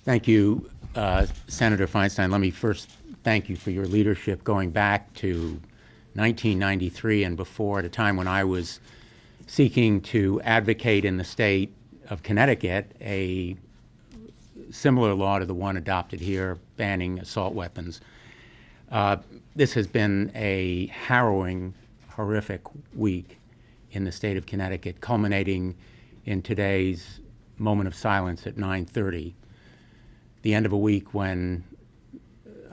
Thank you, Senator Feinstein. Let me first thank you for your leadership going back to 1993 and before, at a time when I was seeking to advocate in the state of Connecticut a similar law to the one adopted here, banning assault weapons. This has been a harrowing, horrific week in the state of Connecticut, culminating in today's moment of silence at 9:30. The end of a week when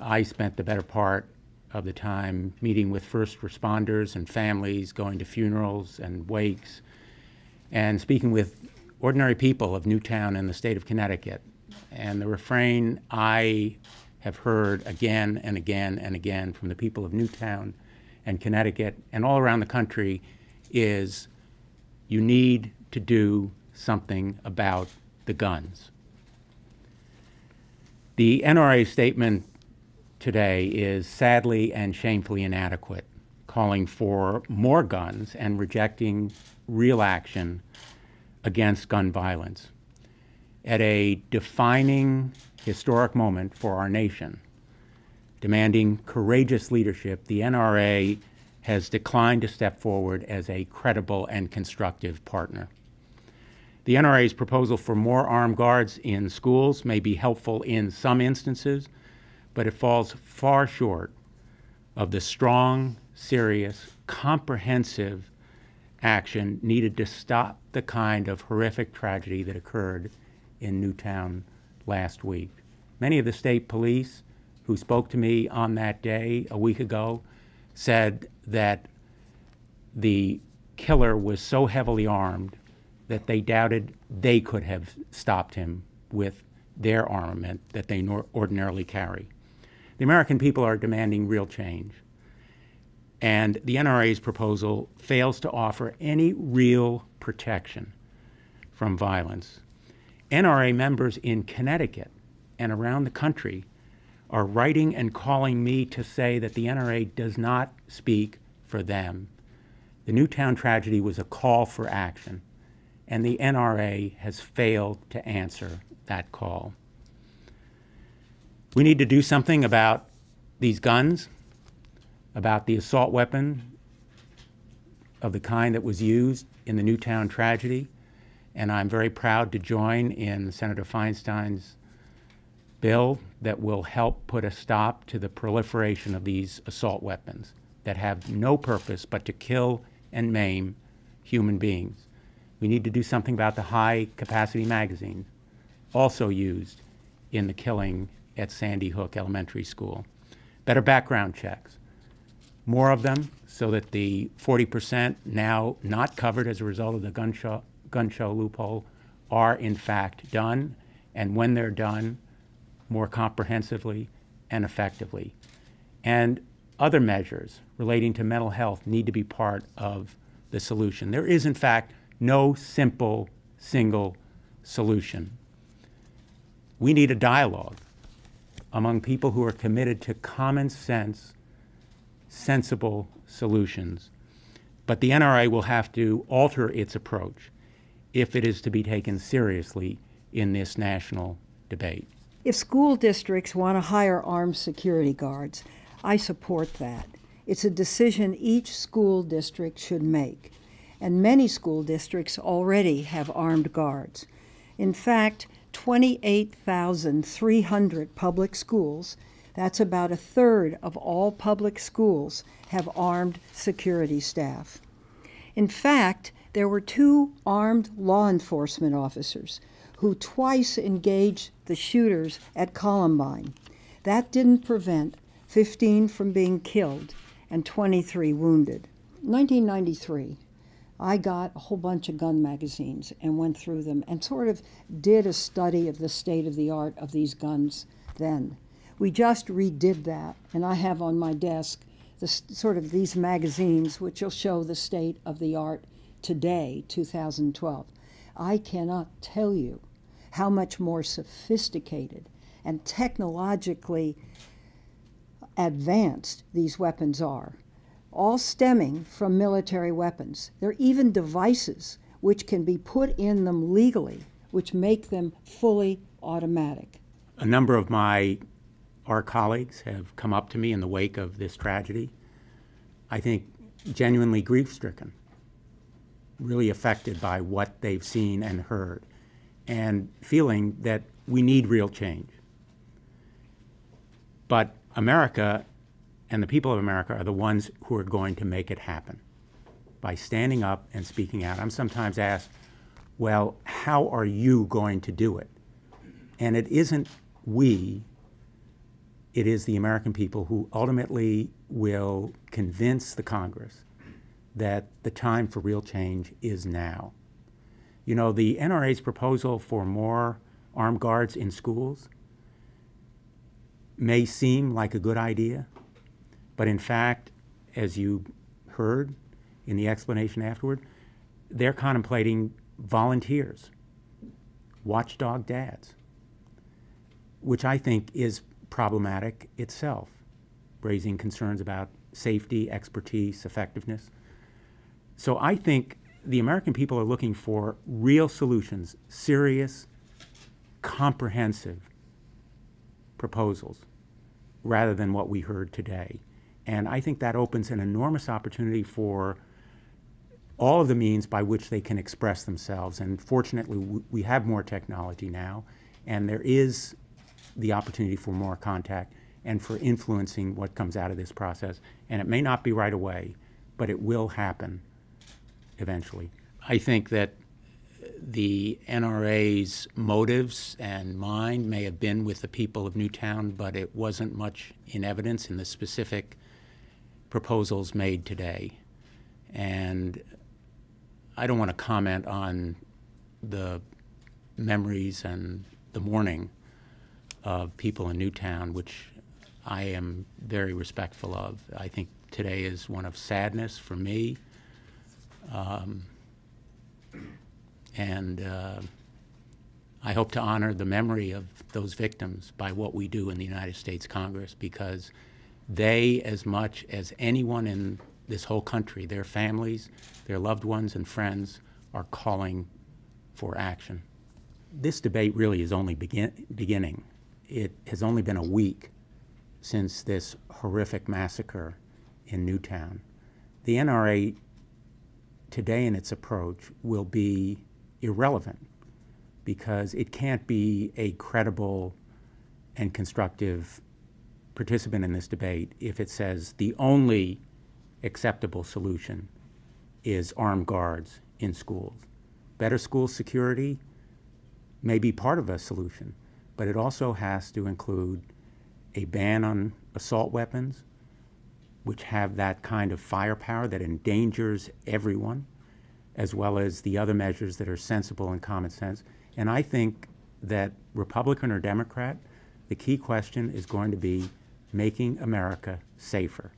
I spent the better part of the time meeting with first responders and families, going to funerals and wakes, and speaking with ordinary people of Newtown and the state of Connecticut. And the refrain I have heard again and again and again from the people of Newtown and Connecticut and all around the country is, you need to do something about the guns. The NRA statement today is sadly and shamefully inadequate, calling for more guns and rejecting real action against gun violence. At a defining historic moment for our nation, demanding courageous leadership, the NRA has declined to step forward as a credible and constructive partner. The NRA's proposal for more armed guards in schools may be helpful in some instances, but it falls far short of the strong, serious, comprehensive action needed to stop the kind of horrific tragedy that occurred in Newtown last week. Many of the state police who spoke to me on that day a week ago said that the killer was so heavily armed that they doubted they could have stopped him with their armament that they ordinarily carry. The American people are demanding real change, and the NRA's proposal fails to offer any real protection from violence. NRA members in Connecticut and around the country are writing and calling me to say that the NRA does not speak for them. The Newtown tragedy was a call for action, and the NRA has failed to answer that call. We need to do something about these guns, about the assault weapon of the kind that was used in the Newtown tragedy, and I'm very proud to join in Senator Feinstein's bill that will help put a stop to the proliferation of these assault weapons that have no purpose but to kill and maim human beings. We need to do something about the high-capacity magazines also used in the killing at Sandy Hook Elementary School. Better background checks, more of them so that the 40% now not covered as a result of the gun show loophole are in fact done, and when they're done, more comprehensively and effectively. And other measures relating to mental health need to be part of the solution. There is, in fact, no simple, single solution. We need a dialogue among people who are committed to common sense, sensible solutions. But the NRA will have to alter its approach if it is to be taken seriously in this national debate. If school districts want to hire armed security guards, I support that. It's a decision each school district should make, and many school districts already have armed guards. In fact, 28,300 public schools, that's about a third of all public schools, have armed security staff. In fact, there were 2 armed law enforcement officers who twice engaged the shooters at Columbine. That didn't prevent 15 from being killed and 23 wounded. In 1993, I got a whole bunch of gun magazines and went through them and sort of did a study of the state of the art of these guns then. We just redid that, and I have on my desk sort of these magazines which will show the state of the art today, 2012. I cannot tell you how much more sophisticated and technologically advanced these weapons are, all stemming from military weapons. There are even devices which can be put in them legally, which make them fully automatic. A number of our colleagues have come up to me in the wake of this tragedy, I think genuinely grief-stricken, really affected by what they've seen and heard, and feeling that we need real change. But America and the people of America are the ones who are going to make it happen by standing up and speaking out. I'm sometimes asked, well, how are you going to do it? And it isn't we, it is the American people who ultimately will convince the Congress that the time for real change is now. You know, the NRA's proposal for more armed guards in schools may seem like a good idea, but in fact, as you heard in the explanation afterward, they're contemplating volunteers, watchdog dads, which I think is problematic itself, raising concerns about safety, expertise, effectiveness. So I think the American people are looking for real solutions, serious, comprehensive proposals, rather than what we heard today. And I think that opens an enormous opportunity for all of the means by which they can express themselves. And fortunately, we have more technology now, and there is the opportunity for more contact and for influencing what comes out of this process. And it may not be right away, but it will happen eventually. I think that the NRA's motives and mind may have been with the people of Newtown, but it wasn't much in evidence in the specific proposals made today. And I don't want to comment on the memories and the mourning of people in Newtown, which I am very respectful of. I think today is one of sadness for me. I hope to honor the memory of those victims by what we do in the United States Congress, because they, as much as anyone in this whole country, their families, their loved ones and friends, are calling for action. This debate really is only beginning. It has only been a week since this horrific massacre in Newtown. The NRA today in its approach will be irrelevant because it can't be a credible and constructive participant in this debate if it says the only acceptable solution is armed guards in schools. Better school security may be part of a solution, but it also has to include a ban on assault weapons, which have that kind of firepower that endangers everyone, as well as the other measures that are sensible and common sense. And I think that Republican or Democrat, the key question is going to be making America safer.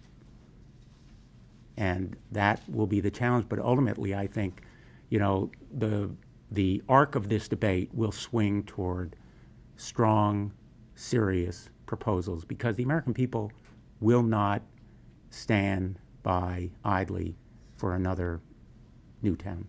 And that will be the challenge, but ultimately I think, you know, the arc of this debate will swing toward strong, serious proposals, because the American people will not stand by idly for another Newtown.